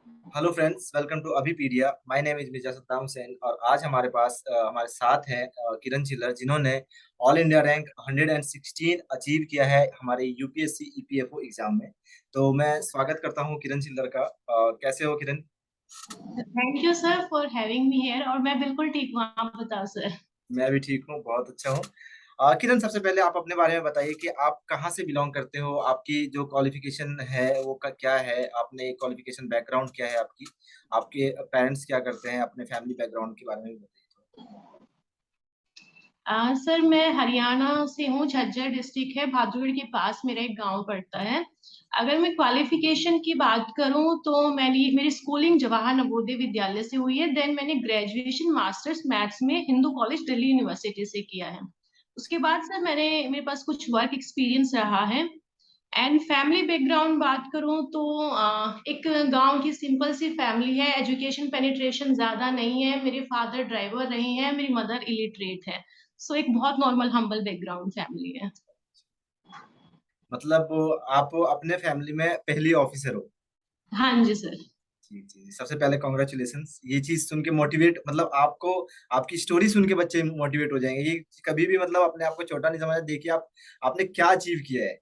Hello friends, welcome to Abhipedia. My name is Mirza Saddam Hussain और आज हमारे पास हमारे साथ हैं किरण चिल्लर, जिन्होंने ऑल इंडिया रैंक 116 अचीव किया है हमारे यूपीएससी ईपीएफओ एग्जाम में। तो मैं स्वागत करता हूं किरण चिल्लर का। कैसे हो Kiran? Thank you sir for having me here. और मैं बिल्कुल ठीक हूँ, आप बताओ सर। मैं भी ठीक हूँ, बहुत अच्छा हूँ। किरण, सबसे पहले आप अपने बारे में बताइए कि आप कहाँ से बिलोंग करते हो, आपकी जो क्वालिफिकेशन है वो क्या है, आपने क्वालिफिकेशन बैकग्राउंड क्या है आपकी, आपके पेरेंट्स क्या करते हैं, अपने फैमिली बैकग्राउंड के बारे में भी बताइए। सर मैं हरियाणा से हूँ, झज्जर डिस्ट्रिक्ट है, भादुड़ के पास मेरा एक गांव पड़ता है। अगर मैं क्वालिफिकेशन की बात करूँ तो मेरी स्कूलिंग जवाहर नवोदय विद्यालय से हुई है। देन मैंने ग्रेजुएशन मास्टर्स मैथ्स में हिंदू कॉलेज दिल्ली यूनिवर्सिटी से किया है। उसके बाद सर मेरे पास कुछ वर्क एक्सपीरियंस रहा है। एंड फैमिली बैकग्राउंड बात करूं तो एक गांव की सिंपल सी फैमिली है। एजुकेशन पेनिट्रेशन ज्यादा नहीं है। मेरे फादर ड्राइवर रहे हैं, मेरी मदर इलिटरेट है। सो एक बहुत नॉर्मल हम्बल बैकग्राउंड फैमिली है। मतलब आप अपने फैमिली में पहली ऑफिसर हो? हाँ जी सर। जी जी, सबसे पहले कॉन्ग्रेचुलेशंस। ये चीज सुन के मोटिवेट, मतलब आपको आपकी स्टोरी सुन के बच्चे मोटिवेट हो जाएंगे। ये कभी भी मतलब अपने आप को छोटा नहीं समझना। देखिए आप, आपने क्या अचीव किया है।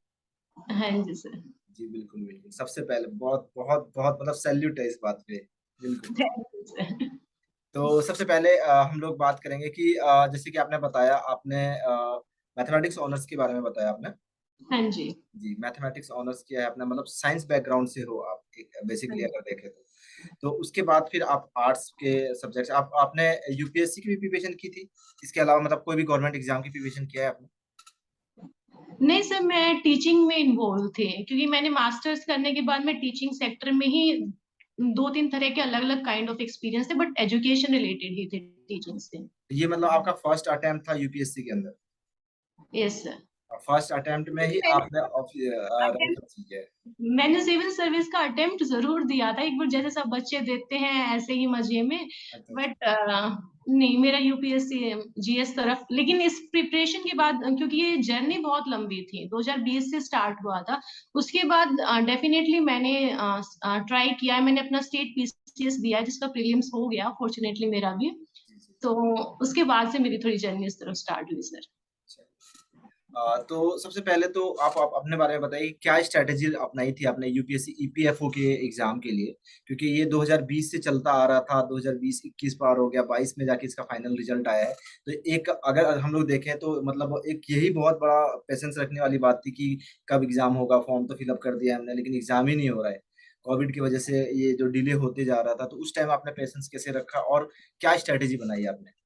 हाँ जी सर। जी बिल्कुल बिल्कुल, सबसे पहले बहुत बहुत बहुत मतलब सैल्यूट है इस बात पे। बिल्कुल। Thank you sir. तो सबसे पहले हम लोग बात करेंगे कि जैसे कि आपने बताया, आपने मैथमेटिक्स ऑनर्स के बारे में बताया आपने। हाँ जी। जी, मैथमेटिक्स ऑनर्स किया है आपने, मतलब साइंस बैकग्राउंड से हो आप, एक हाँ बेसिकली जी। अगर देखें तो उसके बाद फिर आप आर्ट्स के सब्जेक्ट्स, आप आपने यूपीएससी की भी प्रिपरेशन की थी, इसके अलावा मतलब कोई भी गवर्नमेंट एग्जाम की प्रिपरेशन किया है आपने? नहीं सर, मैं टीचिंग में इन्वॉल्व थे, क्योंकि मैंने मास्टर्स करने के बाद मैं टीचिंग सेक्टर में ही दो तीन तरह के अलग अलग काइंड ऑफ एक्सपीरियंस थे, बट एजुकेशन रिलेटेड ही थे टीचिंग से। ये मतलब आपका फर्स्ट अटेम्प्ट था यूपीएससी के अंदर? Yes sir. फर्स्ट अटेम्प्ट में ही आपने रैंक अचीव किया है? मैंने सिविल सर्विस का अटेम्प्ट जरूर दिया था एक बार, जैसे सब बच्चे देते हैं ऐसे ही मजे में। अच्छा अच्छा। बट नहीं, मेरा यूपीएससी जीएस तरफ। लेकिन इस प्रिपरेशन के बाद, क्योंकि ये जर्नी बहुत लंबी थी, 2020 से स्टार्ट हुआ था। उसके बाद डेफिनेटली मैंने ट्राई किया है। मैंने अपना स्टेट पीसीएस दिया है, जिसका प्रीलिम्स हो गया फॉर्चुनेटली मेरा भी। जी जी। तो उसके बाद से मेरी थोड़ी जर्नी इस तरफ स्टार्ट हुई सर। अच्छा। तो सबसे पहले तो आप अपने बारे में बताइए, क्या स्ट्रैटेजी अपनाई थी आपने यूपीएससी ईपीएफओ के एग्जाम के लिए? क्योंकि ये 2020 से चलता आ रहा था, 2020-21 पार हो गया, 22 में जाके इसका फाइनल रिजल्ट आया है। तो एक अगर हम लोग देखें तो मतलब एक यही बहुत बड़ा पेशेंस रखने वाली बात थी कि कब एग्जाम होगा। फॉर्म तो फिलअप कर दिया हमने, लेकिन एग्जाम ही नहीं हो रहा है। कोविड की वजह से ये जो डिले होते जा रहा था, तो उस टाइम आपने पेशेंस कैसे रखा और क्या स्ट्रैटेजी बनाई आपने?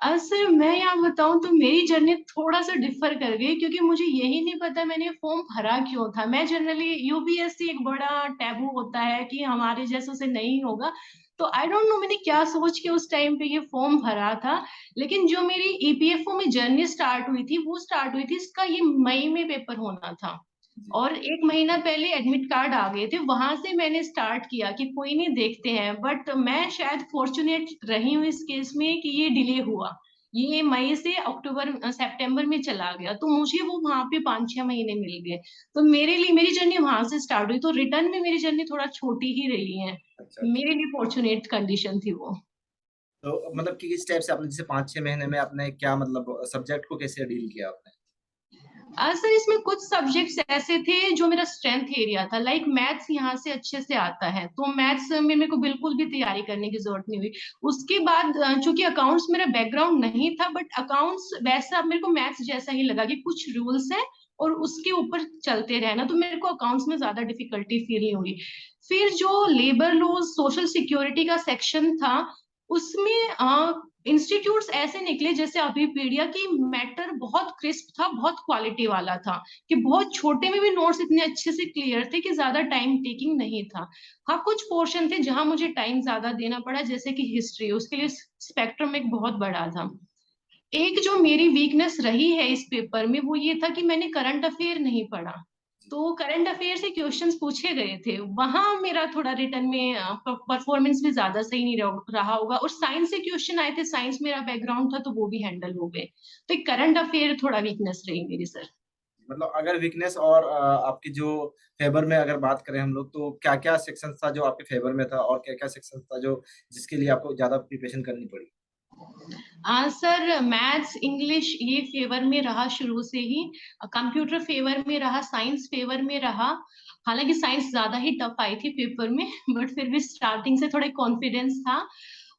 सर मैं यहाँ बताऊं तो मेरी जर्नी थोड़ा सा डिफर कर गई, क्योंकि मुझे यही नहीं पता मैंने फॉर्म भरा क्यों था। मैं जनरली, यूपीएससी एक बड़ा टैबू होता है कि हमारे जैसों से नहीं होगा। तो आई डोंट नो मैंने क्या सोच के उस टाइम पे ये फॉर्म भरा था। लेकिन जो मेरी ईपीएफओ में जर्नी स्टार्ट हुई थी, वो स्टार्ट हुई थी, इसका ये मई में पेपर होना था। जी और एक महीना पहले एडमिट कार्ड आ गए थे, वहां से मैंने स्टार्ट किया कि कोई नहीं, देखते हैं। बट मैं शायद फॉर्चुनेट रही हूँ इस केस में कि ये डिले हुआ। ये मई से अक्टूबर सितंबर में चला गया, तो मुझे वो वहां पे 5-6 महीने मिल गए। तो मेरे लिए मेरी जर्नी वहां से स्टार्ट हुई। तो रिटर्न में मेरी जर्नी थोड़ा छोटी ही रही है। अच्छा अच्छा। मेरे लिए फॉर्चुनेट कंडीशन थी वो। तो मतलब कि किस टाइप से आपने, जैसे 5-6 महीने में आपने क्या मतलब सब्जेक्ट को कैसे डील किया आपने? सर इसमें कुछ सब्जेक्ट्स ऐसे थे जो मेरा स्ट्रेंथ एरिया था। लाइक मैथ्स यहाँ से अच्छे से आता है, तो मैथ्स में मेरे को बिल्कुल भी तैयारी करने की जरूरत नहीं हुई। उसके बाद चूंकि अकाउंट्स मेरा बैकग्राउंड नहीं था, बट अकाउंट्स वैसा मेरे को मैथ्स जैसा ही लगा कि कुछ रूल्स है और उसके ऊपर चलते रहना। तो मेरे को अकाउंट्स में ज्यादा डिफिकल्टी फील नहीं हुई। फिर जो लेबर लॉज सोशल सिक्योरिटी का सेक्शन था, उसमें इंस्टीट्यूट्स ऐसे निकले जैसे अभिपीडिया की। मैटर बहुत क्रिस्प था, बहुत क्वालिटी वाला था, कि बहुत छोटे में भी नोट्स इतने अच्छे से क्लियर थे कि ज्यादा टाइम टेकिंग नहीं था। हाँ, कुछ पोर्शन थे जहां मुझे टाइम ज्यादा देना पड़ा, जैसे कि हिस्ट्री, उसके लिए स्पेक्ट्रम एक बहुत बड़ा था। एक जो मेरी वीकनेस रही है इस पेपर में, वो ये था कि मैंने करंट अफेयर नहीं पढ़ा। तो करंट अफेयर से क्वेश्चंस पूछे गए थे, वहां मेरा थोड़ा रिटर्न में परफॉर्मेंस भी ज्यादा सही नहीं रहा होगा। और साइंस से क्वेश्चन आए थे, साइंस मेरा बैकग्राउंड था, तो वो भी हैंडल हो गए। तो एक करंट अफेयर थोड़ा वीकनेस रही मेरी सर। मतलब अगर वीकनेस और आपके जो फेवर में अगर बात करें हम लोग, तो क्या क्या सेक्शन था जो आपके फेवर में था, और क्या क्या सेक्शन था जो जिसके लिए आपको ज्यादा प्रिपरेशन करनी पड़ी? सर मैथ्स इंग्लिश ये फेवर में रहा शुरू से ही। कंप्यूटर फेवर में रहा, साइंस फेवर में रहा। हालांकि साइंस ज्यादा ही टफ आई थी पेपर में बट फिर भी स्टार्टिंग से थोड़ा कॉन्फिडेंस था।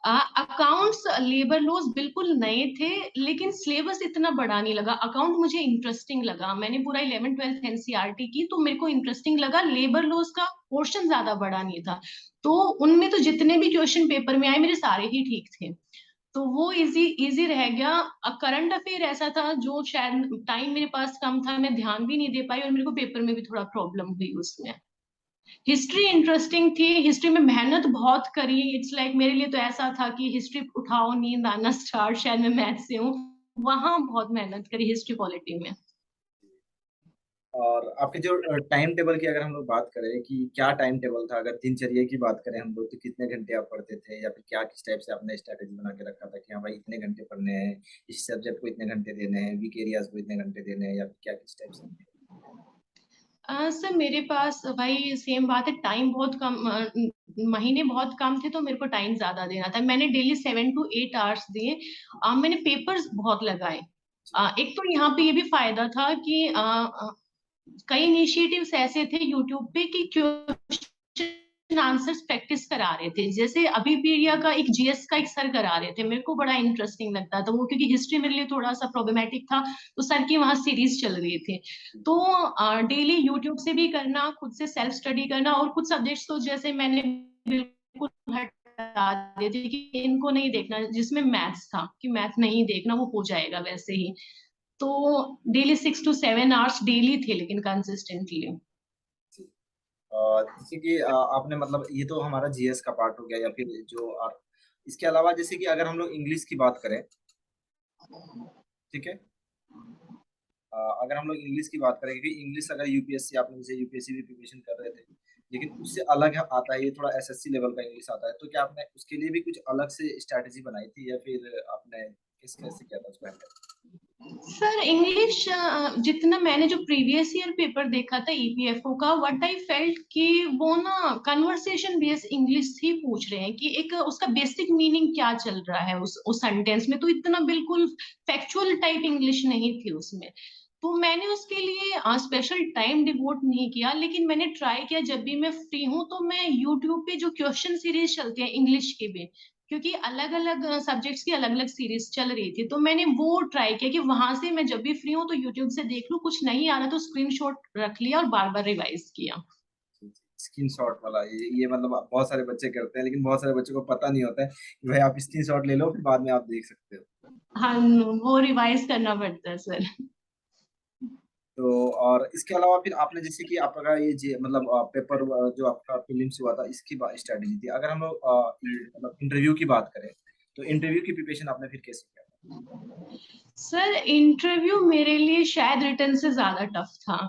अकाउंट्स लेबर लॉस बिल्कुल नए थे, लेकिन सिलेबस इतना बड़ा नहीं लगा। अकाउंट मुझे इंटरेस्टिंग लगा, मैंने पूरा 11th 12th एनसीईआरटी की तो मेरे को इंटरेस्टिंग लगा। लेबर लॉस का पोर्शन ज्यादा बड़ा नहीं था, तो उनमें तो जितने भी क्वेश्चन पेपर में आए मेरे सारे ही ठीक थे, तो वो इजी इजी रह गया। करंट अफेयर ऐसा था जो शायद टाइम मेरे पास कम था, मैं ध्यान भी नहीं दे पाई और मेरे को पेपर में भी थोड़ा प्रॉब्लम हुई उसमें। हिस्ट्री इंटरेस्टिंग थी, हिस्ट्री में मेहनत बहुत करी। इट्स लाइक मेरे लिए तो ऐसा था कि हिस्ट्री उठाओ नींद आना स्टार्ट, शायद मैं मैथ से हूँ। वहां बहुत मेहनत करी हिस्ट्री पॉलिटी में। और आपके जो टाइम टेबल की अगर हम लोग बात करें कि क्या टाइम टेबल था, अगर दिनचर्या की बात करें हम लोग, तो कितने घंटे आप पढ़ते थे, या फिर क्या किस टाइप से आपने स्ट्रैटेजी बना के रखा था कि हाँ भाई इतने घंटे पढ़ने हैं, इस सब्जेक्ट को इतने घंटे देने हैं, वीक एरियाज को इतने घंटे देने हैं, या फिर क्या किस टाइप से? सर मेरे पास भाई सेम बात है, टाइम बहुत कम, महीने बहुत कम थे तो मेरे को टाइम ज्यादा देना था। मैंने डेली 7 to 8 आवर्स दिए। मैंने पेपर्स बहुत लगाए। एक तो यहाँ पे ये भी फायदा था कि कई इनिशिएटिव्स ऐसे थे यूट्यूब पे कि क्वेश्चन आंसर्स प्रैक्टिस करा रहे थे। जैसे अभी पीडिया का एक जीएस का एक सर करा रहे थे, मेरे को बड़ा इंटरेस्टिंग लगता था वो, क्योंकि हिस्ट्री मेरे लिए थोड़ा सा प्रॉब्लमेटिक था, तो सर की वहां सीरीज चल रही थी। तो डेली यूट्यूब से भी करना, खुद से सेल्फ स्टडी करना, और कुछ सब्जेक्ट्स तो जैसे मैंने बिल्कुल हटा दिए थे कि इनको नहीं देखना, जिसमें मैथ्स था कि मैथ नहीं देखना, वो हो जाएगा वैसे ही। तो डेली 6 to 7 आवर्स डेली थे, लेकिन कंसिस्टेंटली। जैसे कि आपने मतलब ये तो हमारा जीएस का पार्ट हो गया, या फिर जो इसके अलावा जैसे कि अगर हम लोग इंग्लिश की बात करें, ठीक है, अगर हम लोग इंग्लिश की बात करें, क्योंकि इंग्लिश अगर यूपीएससी, आपने जैसे यूपीएससी भी प्रिपरेशन कर रहे थे, लेकिन उससे अलग आता है, ये थोड़ा एसएससी लेवल का इंग्लिश आता है, तो क्या आपने उसके लिए भी कुछ अलग से स्ट्रैटेजी बनाई थी, या फिर आपने किस कैसे किया था उसको handle? सर इंग्लिश जितना मैंने जो प्रीवियस ईयर पेपर देखा था ईपीएफओ का, व्हाट आई फेल्ट कि वो ना कन्वर्सेशन बेस्ड इंग्लिश ही पूछ रहे हैं, कि एक उसका बेसिक मीनिंग क्या चल रहा है उस सेंटेंस में, तो इतना बिल्कुल फैक्चुअल टाइप इंग्लिश नहीं थी उसमें। तो मैंने उसके लिए स्पेशल टाइम डिवोट नहीं किया, लेकिन मैंने ट्राई किया जब भी मैं फ्री हूँ तो मैं यूट्यूब पे जो क्वेश्चन सीरीज चलते हैं इंग्लिश के भी, क्योंकि अलग अलग सब्जेक्ट्स की अलग अलग सीरीज चल रही थी, तो मैंने वो ट्राई किया कि वहां से मैं जब भी फ्री हूँ तो यूट्यूब से देख लूँ, कुछ नहीं आ रहा तो स्क्रीनशॉट रख लिया और बार बार रिवाइज किया। स्क्रीन शॉट वाला, ये मतलब बहुत सारे बच्चे करते हैं, लेकिन बहुत सारे बच्चों को पता नहीं होता है कि भाई आप स्क्रीन शॉट ले लो, फिर बाद में आप देख सकते हो। हाँ, वो रिवाइज करना पड़ता है सर। तो और इसके अलावा फिर आपने जैसे कि आपका ये मतलब पेपर जो आपका प्रीलिम्स हुआ था, इसकी स्ट्रेटेजी थी, अगर हम लोग ये मतलब इंटरव्यू की बात करें, तो इंटरव्यू की प्रिपरेशन आपने फिर कैसे किया था? सर इंटरव्यू मेरे लिए शायद रिटर्न से ज्यादा टफ था,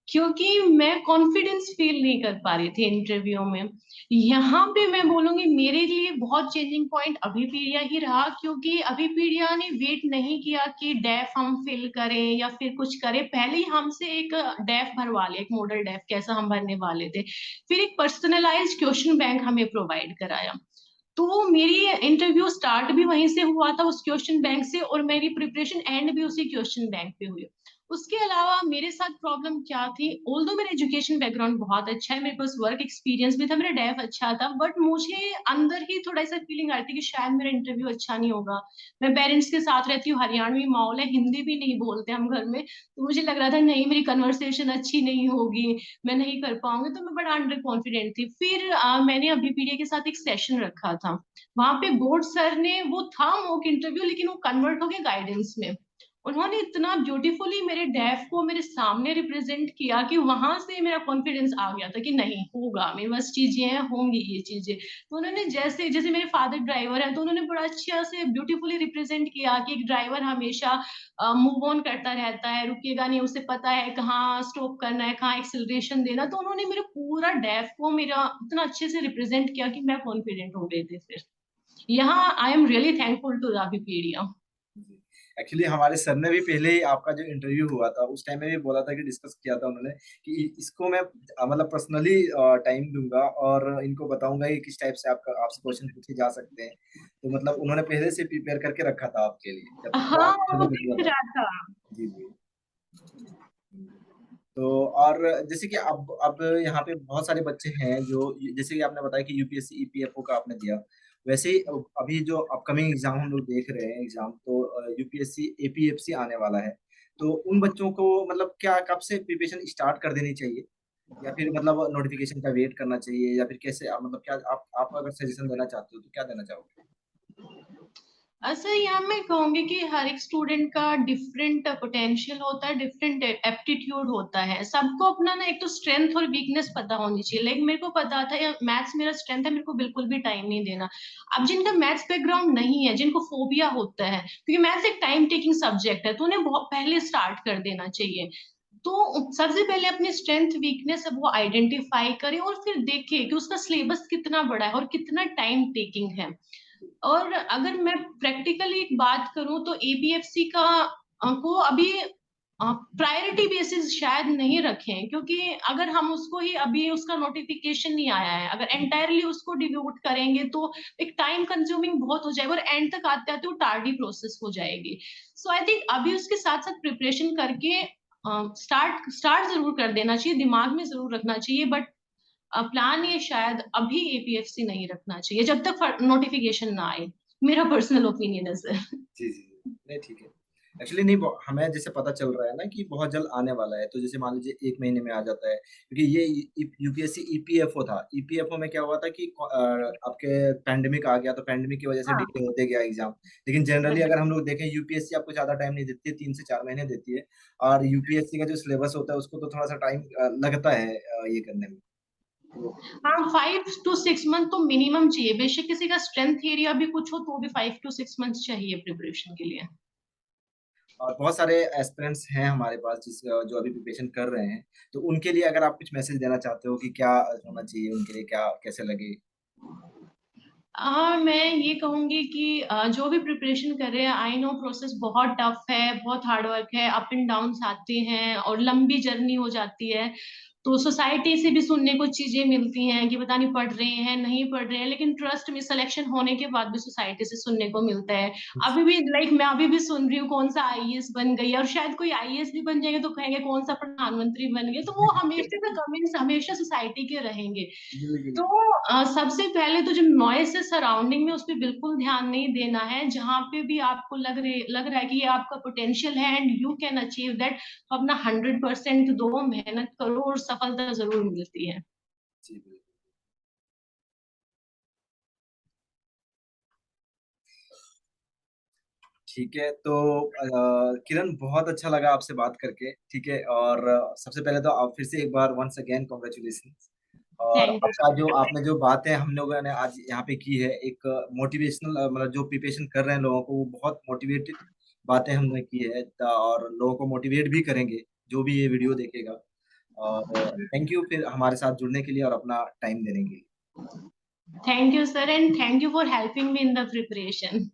क्योंकि मैं कॉन्फिडेंस फील नहीं कर पा रही थी इंटरव्यू में। यहाँ पे मैं बोलूंगी मेरे लिए बहुत चेंजिंग पॉइंट अभिपीडिया ही रहा, क्योंकि अभिपीडिया ने वेट नहीं किया कि डेफ हम फिल करें या फिर कुछ करें, पहले ही हमसे एक डेफ भरवा लिया, एक मॉडल डेफ कैसा हम भरने वाले थे, फिर एक पर्सनलाइज्ड क्वेश्चन बैंक हमें प्रोवाइड कराया। तो मेरी इंटरव्यू स्टार्ट भी वहीं से हुआ था, उस क्वेश्चन बैंक से, और मेरी प्रिपरेशन एंड भी उसी क्वेश्चन बैंक पे हुई। उसके अलावा मेरे साथ प्रॉब्लम क्या थी, ऑल्दो मेरा एजुकेशन बैकग्राउंड बहुत अच्छा है, मेरे पास वर्क एक्सपीरियंस भी था, मेरा डेफ अच्छा था, बट मुझे अंदर ही थोड़ा सा फीलिंग आती थी कि शायद मेरा इंटरव्यू अच्छा नहीं होगा। मैं पेरेंट्स के साथ रहती हूँ, हरियाणवी माहौल है, हिंदी भी नहीं बोलते हम घर में, तो मुझे लग रहा था नहीं मेरी कन्वर्सेशन अच्छी नहीं होगी, मैं नहीं कर पाऊंगी, तो मैं बड़ा अंडर कॉन्फिडेंट थी। फिर मैंने अभी पीडीए के साथ एक सेशन रखा था, वहां पे बोर्ड सर ने, वो था मॉक इंटरव्यू लेकिन वो कन्वर्ट हो गया गाइडेंस में। उन्होंने इतना ब्यूटीफुली मेरे डेफ को मेरे सामने रिप्रेजेंट किया कि वहां से मेरा कॉन्फिडेंस आ गया था कि नहीं होगा, मेरे पास चीजें हैं, होंगी ये चीजें। तो उन्होंने जैसे जैसे मेरे फादर ड्राइवर है, तो उन्होंने बड़ा अच्छा से ब्यूटीफुली रिप्रेजेंट किया कि एक ड्राइवर हमेशा मूव ऑन करता रहता है, रुकेगा नहीं, उसे पता है कहाँ स्टॉप करना है, कहाँ एक्सेलरेशन देना। तो उन्होंने मेरे पूरा डेफ को मेरा इतना अच्छे से रिप्रेजेंट किया कि मैं कॉन्फिडेंट हो गई थी फिर। यहाँ I am really thankful to Wikipedia. जी। एक्चुअली हमारे सर ने भी पहले ही आपका जो इंटरव्यू हुआ था उस टाइम में भी बोला था कि डिस्कस किया था उन्होंने कि इसको मैं मतलब पर्सनली टाइम दूंगा और इनको बताऊंगा कि किस टाइप से आपका आपसे क्वेश्चन पूछे जा सकते हैं। तो मतलब उन्होंने पहले से प्रिपेयर करके रखा था आपके लिए जब हाँ, वो आपने दिख था। रहा था। जी जी। तो और जैसे कि अब यहाँ पे बहुत सारे बच्चे हैं जो, जैसे कि आपने बताया कि यूपीएससी ईपीएफओ का आपने दिया, वैसे ही अभी जो अपकमिंग एग्जाम हम लोग देख रहे हैं एग्जाम, तो यूपीएससी एपीएफसी आने वाला है। तो उन बच्चों को मतलब क्या कब से प्रिपरेशन स्टार्ट कर देनी चाहिए, या फिर मतलब नोटिफिकेशन का वेट करना चाहिए, या फिर कैसे मतलब क्या आप अगर सजेशन देना चाहते हो तो क्या देना चाहोगे? अच्छा, यहाँ मैं कहूंगी कि हर एक स्टूडेंट का डिफरेंट पोटेंशियल होता है, डिफरेंट एप्टीट्यूड होता है। सबको अपना ना एक तो स्ट्रेंथ और वीकनेस पता होनी चाहिए। लाइक मेरे को पता था मैथ्स मेरा स्ट्रेंथ है, मेरे को बिल्कुल भी टाइम नहीं देना। अब जिनका मैथ्स बैकग्राउंड नहीं है, जिनको फोबिया होता है, क्योंकि मैथ्स एक टाइम टेकिंग सब्जेक्ट है, तो उन्हें बहुत पहले स्टार्ट कर देना चाहिए। तो सबसे पहले अपनी स्ट्रेंथ वीकनेस है वो आइडेंटिफाई करे, और फिर देखे कि उसका सिलेबस कितना बड़ा है और कितना टाइम टेकिंग है। और अगर मैं प्रैक्टिकली एक बात करूं तो एपीएफसी का को अभी प्रायोरिटी बेसिस शायद नहीं रखें, क्योंकि अगर हम उसको ही अभी उसका नोटिफिकेशन नहीं आया है, अगर एंटायरली उसको डिवोट करेंगे तो एक टाइम कंज्यूमिंग बहुत हो जाएगा और एंड तक आते आते वो टार्डी प्रोसेस हो जाएगी। सो आई थिंक अभी उसके साथ साथ प्रिपरेशन करके स्टार्ट स्टार्ट जरूर कर देना चाहिए, दिमाग में जरूर रखना चाहिए, बट प्लान ये शायद अभी एपीएफसी नहीं रखना चाहिए जब तक नोटिफिकेशन ना आए। मेरा पर्सनल ओपिनियन है सर। जी जी जी। नहीं ठीक है। एक्चुअली नहीं हमें जैसे पता चल रहा है ना कि बहुत जल्द आने वाला है, तो जैसे मान लीजिए एक महीने में आ जाता है, क्योंकि ये यूपीएससी ईपीएफओ था। ईपीएफओ में क्या हुआ था कि आपके पैंडेमिक आ गया, तो पैंडेमिक की वजह से हाँ, डिले होते गया एग्जाम। लेकिन जनरली अगर हम लोग देखें, यूपीएससी आपको ज्यादा टाइम नहीं देती है, 3 से 4 महीने देती है। और यूपीएससी का जो सिलेबस होता है उसको तो थोड़ा सा टाइम लगता है ये करने में। तो हाँ, 5 to 6 मंथ तो मिनिमम चाहिए। बेशक किसी का स्ट्रेंथ एरिया भी कुछ हो तो भी 5 to 6 मंथ चाहिए प्रिपरेशन के लिए। और बहुत सारे एस्पिरेंट्स हैं हमारे पास जो अभी प्रिपरेशन कर रहे हैं, तो उनके लिए अगर आप कुछ मैसेज देना चाहते हो कि क्या होना चाहिए उनके लिए, क्या कैसे लगे? हाँ, मैं ये कहूंगी कि जो भी प्रिपरेशन कर रहे हैं, आई नो प्रोसेस बहुत टफ है, बहुत हार्ड वर्क है, अप एंड डाउन आते हैं और लंबी जर्नी हो जाती है। तो सोसाइटी से भी सुनने को चीजें मिलती हैं कि पता नहीं पढ़ रहे हैं नहीं पढ़ रहे हैं, लेकिन ट्रस्ट में सिलेक्शन होने के बाद भी सोसाइटी से सुनने को मिलता है। अभी भी लाइक मैं अभी भी सुन रही हूँ कौन सा आईएएस बन गई है, और शायद कोई आईएएस भी बन जाएंगे तो कहेंगे कौन सा प्रधानमंत्री बन गए। तो वो हमेशा कमेंट्स हमेशा सोसाइटी के रहेंगे। तो बिल्कुल। सबसे पहले तो जो नॉइस है सराउंडिंग में, उस पर बिल्कुल ध्यान नहीं देना है। जहां पे भी आपको लग रहा है कि ये आपका पोटेंशियल है and you can achieve that, तो अपना 100% दो, मेहनत करो और सफलता जरूर मिलती है। जी बिल्कुल। ठीक है, तो किरण बहुत अच्छा लगा आपसे बात करके, ठीक है। और सबसे पहले तो आप फिर से एक बार वंस अगेन कॉन्ग्रेचुलेशन। और थैंक यू। आपका जो आपने जो बातें हम लोगों ने आज यहाँ पे की है, एक मोटिवेशनल मतलब जो प्रिपरेशन कर रहे हैं लोगों को, वो बहुत मोटिवेटेड बातें हमने की है, और लोगों को मोटिवेट भी करेंगे जो भी ये वीडियो देखेगा। और थैंक यू फिर हमारे साथ जुड़ने के लिए और अपना टाइम देने के लिए। Thank you sir, and thank you for helping me in the preparation.